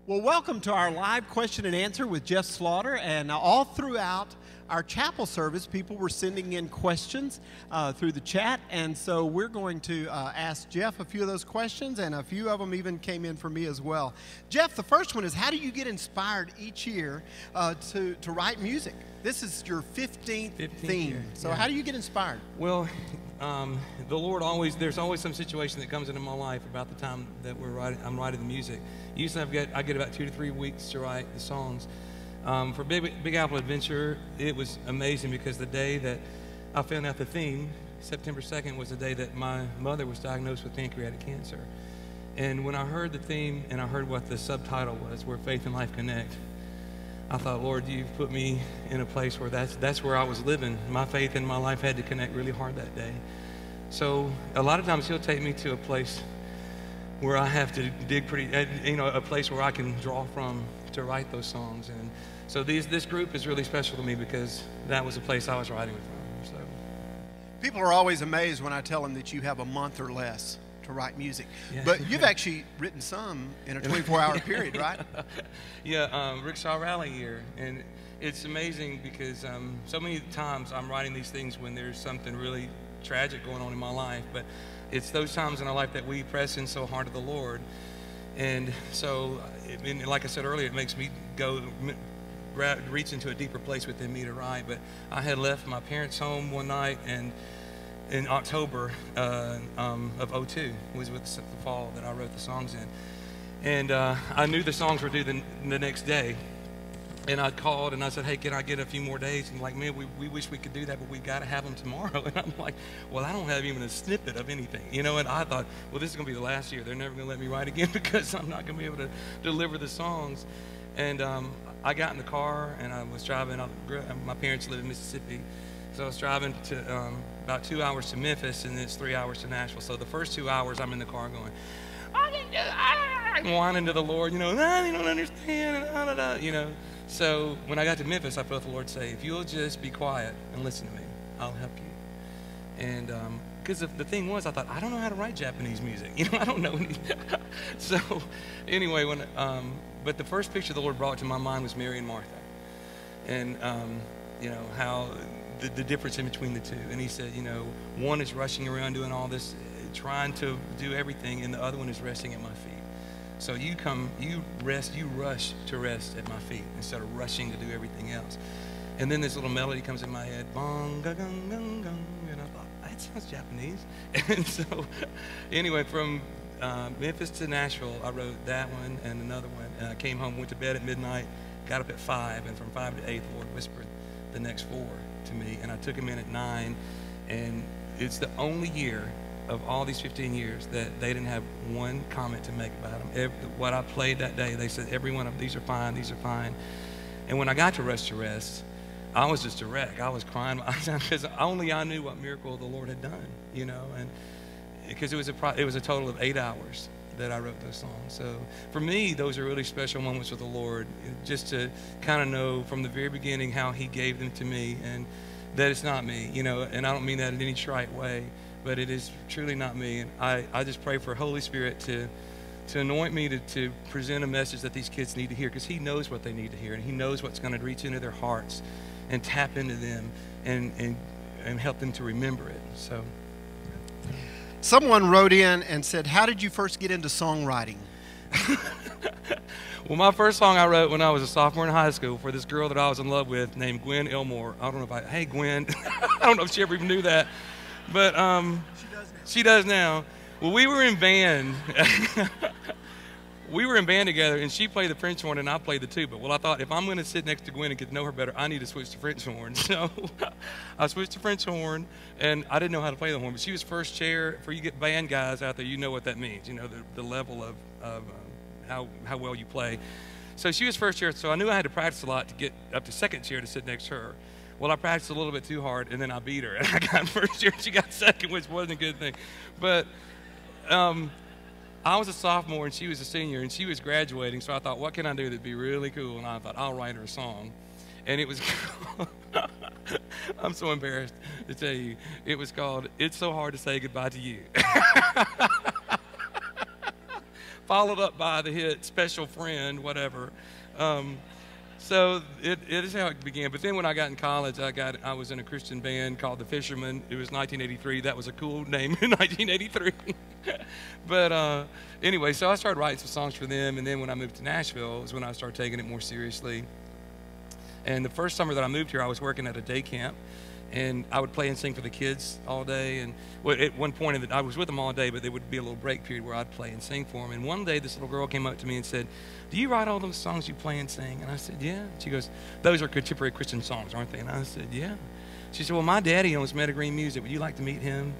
Well, welcome to our live question and answer with Jeff Slaughter. And all throughout our chapel service, people were sending in questions through the chat. And so we're going to ask Jeff a few of those questions, and a few of them even came in for me as well. Jeff, the first one is, how do you get inspired each year to write music? This is your 15th theme. Year. So Yeah. how do you get inspired? Well, the Lord there's always some situation that comes into my life about the time that I'm writing the music. Usually I get about 2 to 3 weeks to write the songs. For Big Apple Adventure, it was amazing because the day that I found out the theme, September 2nd, was the day that my mother was diagnosed with pancreatic cancer. And when I heard the theme and I heard what the subtitle was, Where Faith and Life Connect, I thought, Lord, you've put me in a place where that's where I was living. My faith and my life had to connect really hard that day. So a lot of times He'll take me to a place where I have to dig a place where I can draw from to write those songs. And so this group is really special to me because that was the place I was writing from. So People are always amazed when I tell them that you have a month or less to write music. Yeah. But you've actually written some in a 24-hour period, right? Yeah, Rickshaw Rally year. And it's amazing because so many times I'm writing these things when there's something really tragic going on in my life, but it's those times in our life that we press in so hard to the Lord. And so, like I said earlier, it makes me reach into a deeper place within me to write. But I had left my parents' home one night, and in October of '02 was with the fall that I wrote the songs in. And I knew the songs were due the next day. And I called and I said, hey, can I get a few more days? And like, man, we wish we could do that, but we got to have them tomorrow. And I'm like, well, I don't have even a snippet of anything, you know? And I thought, well, this is going to be the last year. They're never going to let me write again because I'm not going to be able to deliver the songs. And I got in the car and I was driving. My parents live in Mississippi. So I was driving to about 2 hours to Memphis, and then it's 3 hours to Nashville. So the first 2 hours I'm in the car going, I'm whining to the Lord, you know, you don't understand, you know. So when I got to Memphis, I felt the Lord say, if you'll just be quiet and listen to me, I'll help you. And because the thing was, I thought, I don't know how to write Japanese music. You know, I don't know anything. So anyway, but the first picture the Lord brought to my mind was Mary and Martha. And, you know, how the difference in between the two. And He said, you know, one is rushing around doing all this, trying to do everything, and the other one is resting at my feet. So you rush to rest at my feet instead of rushing to do everything else. And then this little melody comes in my head, bong, ga, gung, gung, gung, and I thought, that sounds Japanese. And so anyway, from Memphis to Nashville, I wrote that one and another one. And I came home, went to bed at midnight, got up at 5, and from 5 to 8, the Lord whispered the next 4 to me. And I took Him in at 9, and it's the only year of all these 15 years that they didn't have one comment to make about them. What I played that day, they said, every one of them, these are fine, these are fine. And when I got to Rest, I was just a wreck. I was crying because only I knew what miracle the Lord had done, you know, and because it was a total of 8 hours that I wrote those songs. So for me, those are really special moments with the Lord, just to kind of know from the very beginning how He gave them to me, and that it's not me, you know, and I don't mean that in any trite way, but it is truly not me. And I just pray for Holy Spirit to anoint me to present a message that these kids need to hear, because He knows what they need to hear, and He knows what's going to reach into their hearts and tap into them and help them to remember it. So, Someone wrote in and said, how did you first get into songwriting? Well, my first song I wrote when I was a sophomore in high school for this girl that I was in love with named Gwen Elmore. I don't know if hey Gwen, I don't know if she ever even knew that. But she does now. Well, we were in band. We were in band together, and she played the French horn, and I played the tuba. Well, I thought, if I'm going to sit next to Gwen and get to know her better, I need to switch to French horn. So I switched to French horn, and I didn't know how to play the horn. But she was first chair. For you get band guys out there, you know what that means. You know the level of how well you play. So she was first chair, so I knew I had to practice a lot to get up to second chair to sit next to her. Well, I practiced a little bit too hard, and then I beat her. And I got first chair, she got second, which wasn't a good thing. But I was a sophomore, and she was a senior, and she was graduating, so I thought, what can I do that'd be really cool? And I thought, I'll write her a song. And it was I'm so embarrassed to tell you. It was called It's So Hard to Say Goodbye to You. followed up by the hit Special Friend, whatever. So it is how it began. But then when I got in college, I was in a Christian band called The Fishermen. It was 1983. That was a cool name in 1983. But anyway, so I started writing some songs for them. And then when I moved to Nashville is when I started taking it more seriously. And the first summer that I moved here, I was working at a day camp. And I would play and sing for the kids all day. And at one point, I was with them all day, but there would be a little break period where I'd play and sing for them. And one day, this little girl came up to me and said, "Do you write all those songs you play and sing?" And I said, "Yeah." She goes, "Those are contemporary Christian songs, aren't they?" And I said, "Yeah." She said, "Well, my daddy owns Meadowgreen Music. Would you like to meet him?"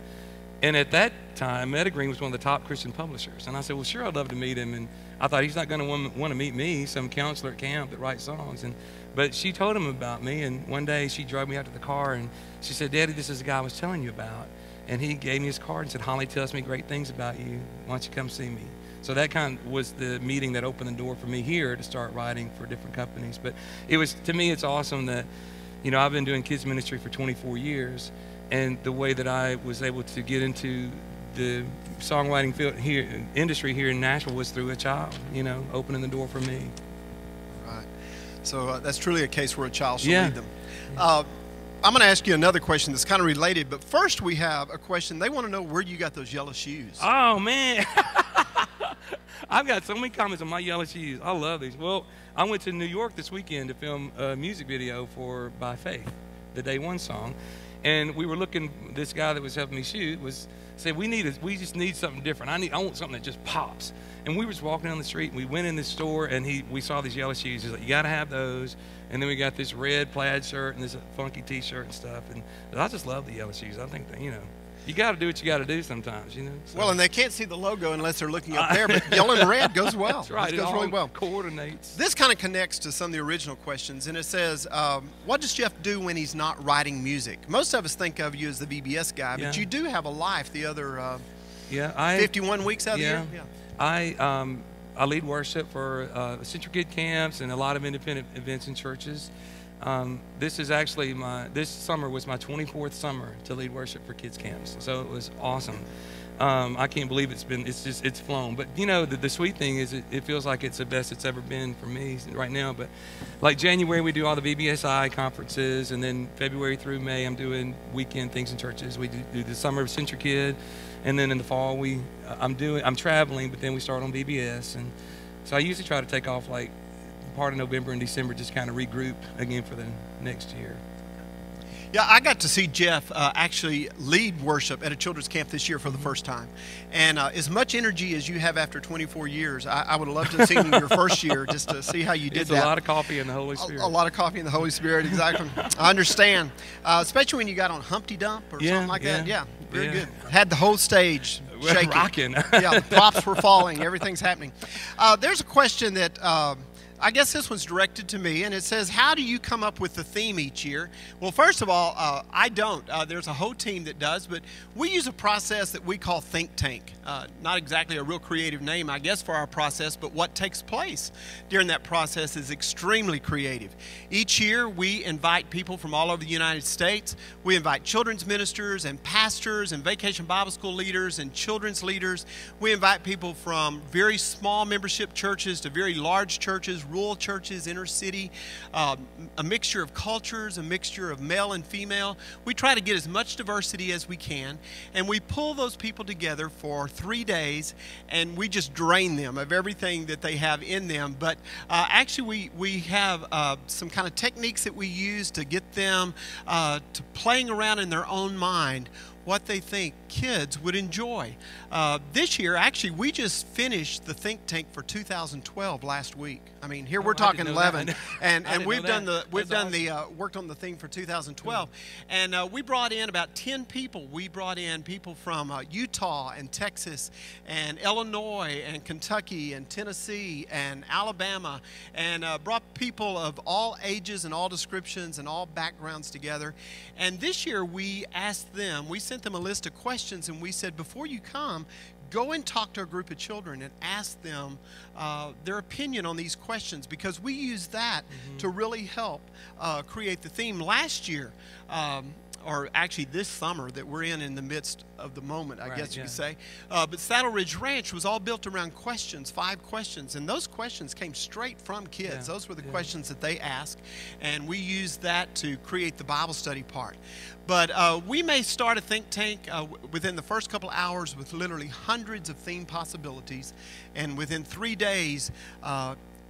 And at that time, Meadowgreen was one of the top Christian publishers. And I said, "Well, sure, I'd love to meet him." And I thought, he's not going to want to meet me, some counselor at camp that writes songs. But she told him about me, and one day she drove me out to the car, and she said, "Daddy, this is the guy I was telling you about." And he gave me his card and said, "Holly tells me great things about you. Why don't you come see me?" So that kind of was the meeting that opened the door for me here to start writing for different companies. But it was, to me, it's awesome that, you know, I've been doing kids ministry for 24 years, and the way that I was able to get into the songwriting field here, industry here in Nashville, was through a child, you know, opening the door for me. Right. So that's truly a case where a child should lead them. I'm going to ask you another question that's kind of related, but first we have a question. They want to know where you got those yellow shoes. Oh, man. I've got so many comments on my yellow shoes. I love these. Well, I went to New York this weekend to film a music video for By Faith, the Day One song. And we were looking, this guy that was helping me shoot said, we just need something different. I want something that just pops. And we were just walking down the street, and we went in this store, and we saw these yellow shoes. He's like, "You got to have those." And then we got this red plaid shirt and this funky T-shirt and stuff. And I just love the yellow shoes. I think that, you know, you got to do what you got to do sometimes, you know. So. Well, and they can't see the logo unless they're looking up there, but yellow and red goes well. That's right. It goes really well. Coordinates. This kind of connects to some of the original questions, and it says, what does Jeff do when he's not writing music? Most of us think of you as the VBS guy, but you do have a life the other 51 weeks out of the year. Yeah. I lead worship for Central Kid camps and a lot of independent events in churches. This is actually this summer was my 24th summer to lead worship for kids camps, so it was awesome. I can't believe it's flown. But you know, the sweet thing is it feels like it's the best it's ever been for me right now. But like January, we do all the VBSI conferences, and then February through May, I'm doing weekend things in churches. We do the summer of Central Kid, and then in the fall I'm traveling, but then we start on VBS, and so I usually try to take off like part of November and December, just kind of regroup again for the next year. Yeah, I got to see Jeff actually lead worship at a children's camp this year for the first time. And as much energy as you have after 24 years, I would have loved to have seen you your first year just to see how you did that. It's a lot of coffee in the Holy Spirit. A lot of coffee in the Holy Spirit, exactly. I understand. Especially when you got on Humpty Dump or something like that. Yeah, very good. Had the whole stage shaking. Rocking. Yeah, the props were falling. Everything's happening. There's a question that... I guess this one's directed to me, and it says, how do you come up with the theme each year? Well, first of all, I don't. There's a whole team that does, but we use a process that we call Think Tank. Not exactly a real creative name, I guess, for our process, but what takes place during that process is extremely creative. Each year, we invite people from all over the United States. We invite children's ministers and pastors and Vacation Bible School leaders and children's leaders. We invite people from very small membership churches to very large churches, rural churches, inner city, a mixture of cultures, a mixture of male and female. We try to get as much diversity as we can, and we pull those people together for 3 days, and we just drain them of everything that they have in them. But actually, we have some kind of techniques that we use to get them to playing around in their own mind what they think kids would enjoy. This year, actually, we just finished the Think Tank for 2012 last week. I mean, here we're talking 11, and we've done the worked on the thing for 2012, and we brought in about 10 people. We brought in people from Utah and Texas and Illinois and Kentucky and Tennessee and Alabama, and brought people of all ages and all descriptions and all backgrounds together. And this year, we asked them, we sent them a list of questions, and we said, before you come, go and talk to a group of children and ask them their opinion on these questions, because we use that to really help create the theme. Last year, or actually this summer that we're in the midst of the moment, I guess you could say. But Saddle Ridge Ranch was all built around questions, 5 questions, and those questions came straight from kids. Yeah. Those were the questions that they asked, and we used that to create the Bible study part. But we may start a think tank within the first couple hours with literally hundreds of theme possibilities, and within 3 days,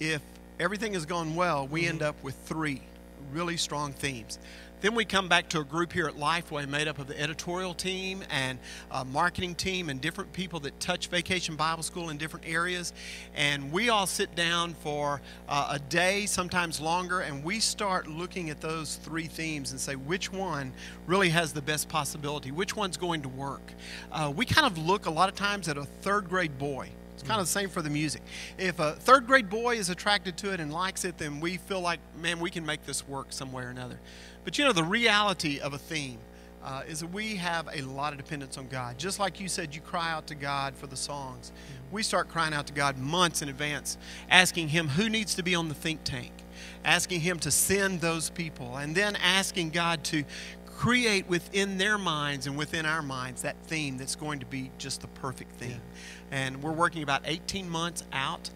if everything has gone well, we end up with 3 really strong themes. Then we come back to a group here at LifeWay made up of the editorial team and marketing team and different people that touch Vacation Bible School in different areas. And we all sit down for a day, sometimes longer, and we start looking at those 3 themes and say which one really has the best possibility, which one's going to work. We kind of look a lot of times at a 3rd grade boy. It's kind of the same for the music. If a 3rd grade boy is attracted to it and likes it, then we feel like, man, we can make this work some way or another. But you know, the reality of a theme is that we have a lot of dependence on God. Just like you said, you cry out to God for the songs. We start crying out to God months in advance, asking Him who needs to be on the think tank, asking Him to send those people, and then asking God to create within their minds and within our minds that theme that's going to be just the perfect theme. Yeah. And we're working about 18 months out.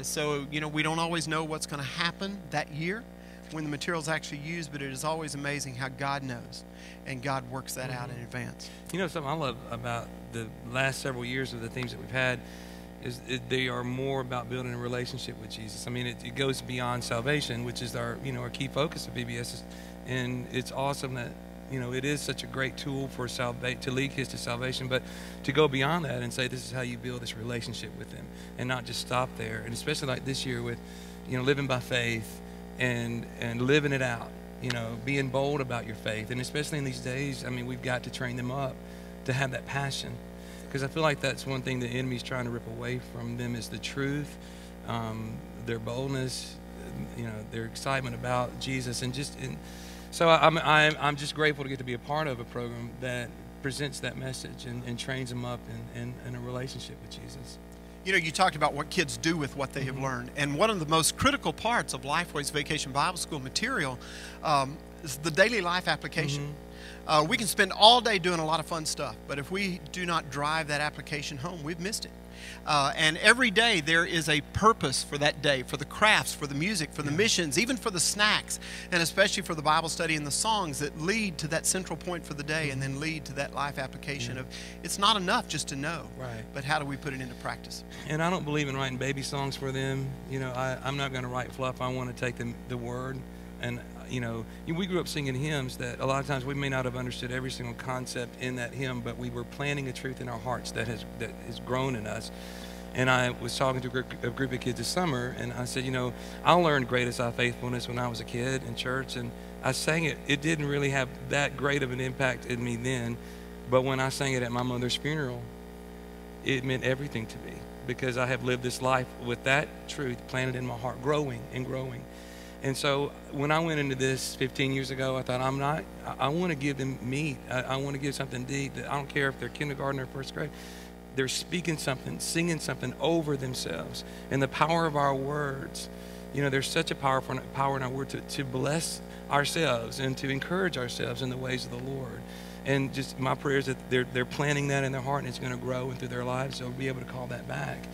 So, you know, we don't always know what's going to happen that year when the material is actually used, but it is always amazing how God knows, and God works that out in advance. You know, something I love about the last several years of the themes that we've had is they are more about building a relationship with Jesus. I mean, it goes beyond salvation, which is our key focus of VBS, and it's awesome that, you know, it is such a great tool for to lead kids to salvation, but to go beyond that and say this is how you build this relationship with them and not just stop there. And especially like this year with, you know, living by faith and living it out, you know, being bold about your faith. And especially in these days, I mean, we've got to train them up to have that passion, because I feel like that's one thing the enemy's trying to rip away from them is the truth, their boldness, you know, their excitement about Jesus, so I'm just grateful to get to be a part of a program that presents that message and trains them up in a relationship with Jesus. You know, you talked about what kids do with what they have learned, and one of the most critical parts of LifeWay's Vacation Bible School material is the daily life application. We can spend all day doing a lot of fun stuff, but if we do not drive that application home, we've missed it. And every day there is a purpose for that day, for the crafts, for the music, for the missions, even for the snacks, and especially for the Bible study and the songs that lead to that central point for the day and then lead to that life application of it's not enough just to know, but how do we put it into practice? And I don't believe in writing baby songs for them. You know, I'm not going to write fluff. I want to take the word. And, you know, we grew up singing hymns that a lot of times we may not have understood every single concept in that hymn, but we were planting a truth in our hearts that has grown in us. And I was talking to a group of kids this summer, and I said, you know, I learned Great Is Thy Faithfulness when I was a kid in church, and I sang it. It didn't really have that great of an impact in me then, but when I sang it at my mother's funeral, it meant everything to me, because I have lived this life with that truth planted in my heart, growing and growing. And so when I went into this 15 years ago, I thought, I want to give them meat. I want to give something deep. I don't care if they're kindergarten or 1st grade. They're speaking something, singing something over themselves. And the power of our words, you know, there's such a power in our word to bless ourselves and to encourage ourselves in the ways of the Lord. And just my prayer is that they're planting that in their heart, and it's going to grow into their lives. They'll be able to call that back.